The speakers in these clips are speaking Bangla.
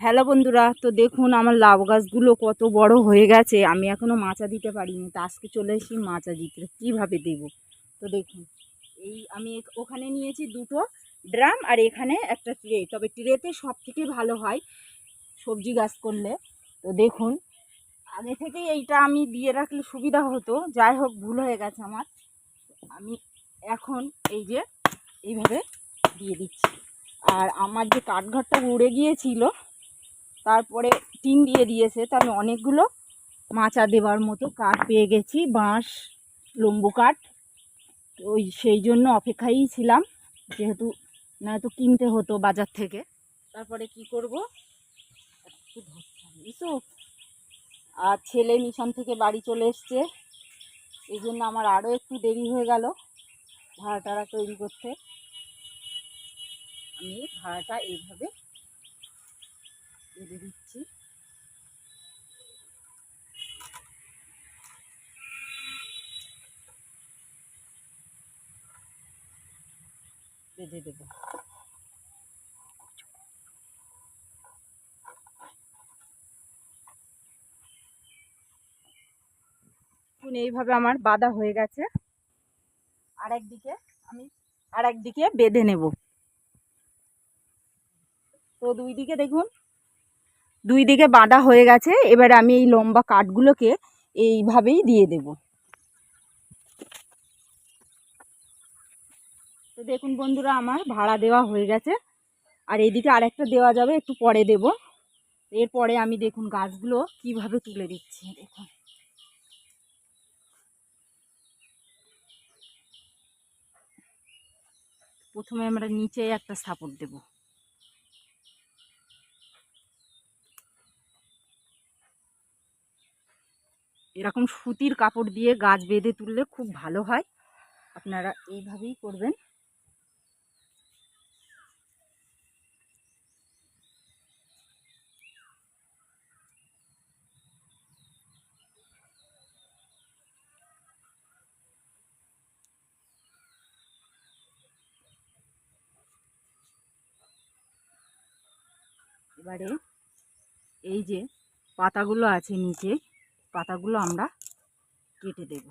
হ্যালো বন্ধুরা, তো দেখুন আমার লাউ গাছগুলো কত বড় হয়ে গেছে। আমি এখনও মাচা দিতে পারিনি, তো আজকে চলে এসেছি মাচা দিতে। কীভাবে দেব তো দেখুন, আমি ওখানে নিয়েছি দুটো ড্রাম আর এখানে একটা ট্রে। তবে ট্রেতে সব থেকে ভালো হয় সবজি গাছ করলে। তো দেখুন, আগে থেকেই এইটা আমি দিয়ে রাখলে সুবিধা হতো, যাই হোক ভুল হয়ে গেছে আমার। আমি এখন এইভাবে দিয়ে দিচ্ছি। আর আমার যে কাঠঘরটা উড়ে গিয়েছিল, তারপরে টিন দিয়ে দিয়েছে, তো আমি অনেকগুলো মাচা দেওয়ার মতো কাঠ পেয়ে গেছি, বাঁশ লম্বু কাঠ। সেই জন্য অপেক্ষায়ই ছিলাম, যেহেতু নয়তো কিনতে হতো বাজার থেকে। তারপরে কি করব, আর ছেলে মিশন থেকে বাড়ি চলে এসছে, এই জন্য আমার আরও একটু দেরি হয়ে গেল ভাড়াটারা তৈরি করতে। আমি ভাড়াটা এইভাবে বেঁধে দিচ্ছি। বেঁধে দেবো। এইভাবে আমার বাঁধা হয়ে গেছে। আর একদিকে বেঁধে নেব। তো দুই দিকে বাঁধা হয়ে গেছে। এবার আমি এই লম্বা কাঠগুলোকে এইভাবেই দিয়ে দেব। তো দেখুন বন্ধুরা, আমার ভাড়া দেওয়া হয়ে গেছে। আর এইদিকে আরেকটা দেওয়া যাবে, একটু পরে দেব। এরপরে আমি দেখুন গাছগুলো কিভাবে তুলে দিচ্ছি। দেখুন, প্রথমে আমরা নিচে একটা সাপোর্ট দেব। এরকম সুতির কাপড় দিয়ে গাছ বেঁধে তুললে খুব ভালো হয়। আপনারা এইভাবেই করবেন। এবারে এই যে পাতাগুলো আছে নিচে, পাতাগুলো আমরা কেটে দেব।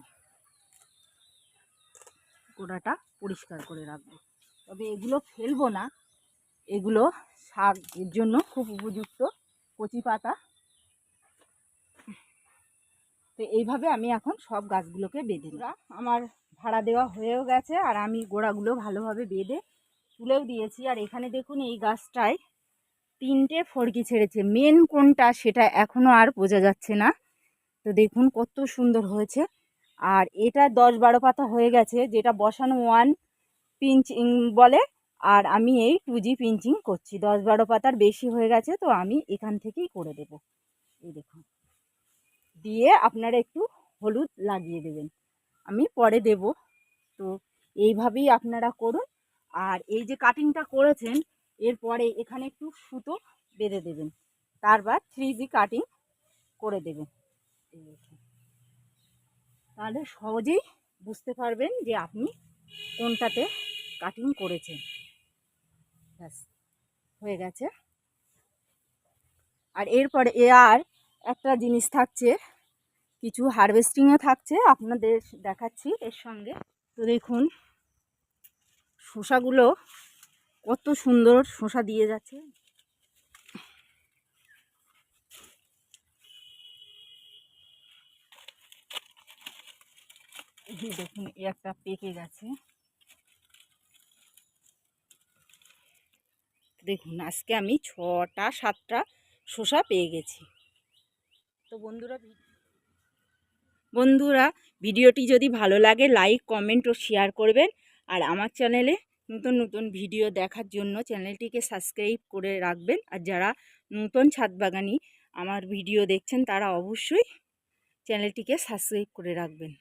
গোড়াটা পরিষ্কার করে রাখবো। তবে এগুলো ফেলবো না, এগুলো শাকের জন্য খুব উপযুক্ত কচি পাতা। তো এইভাবে আমি এখন সব গাছগুলোকে বেঁধে দিই। আমার ভাড়া দেওয়া হয়েও গেছে, আর আমি গোড়াগুলো ভালোভাবে বেঁধে তুলেও দিয়েছি। আর এখানে দেখুন এই গাছটায় 3টে ফড়কি ছেড়েছে। মেন কোনটা সেটা এখনও আর বোঝা যাচ্ছে না। তো দেখুন কত সুন্দর হয়েছে। আর এটা 10-12 পাতা হয়ে গেছে, যেটা বসানো 1 পিঞ্চিং বলে। আর আমি এই 2G পিঞ্চিং করছি। 10-12 পাতার বেশি হয়ে গেছে, তো আমি এখান থেকেই করে দেব। এই দেখুন, দিয়ে আপনারা একটু হলুদ লাগিয়ে দেবেন, আমি পরে দেব। তো এইভাবেই আপনারা করুন। আর এই যে কাটিংটা করেছেন, এরপরে এখানে একটু সুতো বেঁধে দেবেন, তারপর 3G কাটিং করে দেবেন। তাহলে সহজেই বুঝতে পারবেন যে আপনি কোনটাতে কাটিং করেছেন। ব্যাস হয়ে গেছে। আর এরপরে আর একটা জিনিস থাকছে, কিছু হারভেস্টিংও থাকছে, আপনাদের দেখাচ্ছি এর সঙ্গে। তো দেখুন শসাগুলো কত সুন্দর শসা দিয়ে যাচ্ছে। দেখুন একটা পেকে গেছে। দেখুন আজকে আমি 6টা-7টা শসা পেয়ে গেছি। তো বন্ধুরা ভিডিওটি যদি ভালো লাগে লাইক, কমেন্ট ও শেয়ার করবেন। আর আমার চ্যানেলে নতুন নতুন ভিডিও দেখার জন্য চ্যানেলটিকে সাবস্ক্রাইব করে রাখবেন। আর যারা নতুন ছাদ বাগানি আমার ভিডিও দেখছেন, তারা অবশ্যই চ্যানেলটিকে সাবস্ক্রাইব করে রাখবেন।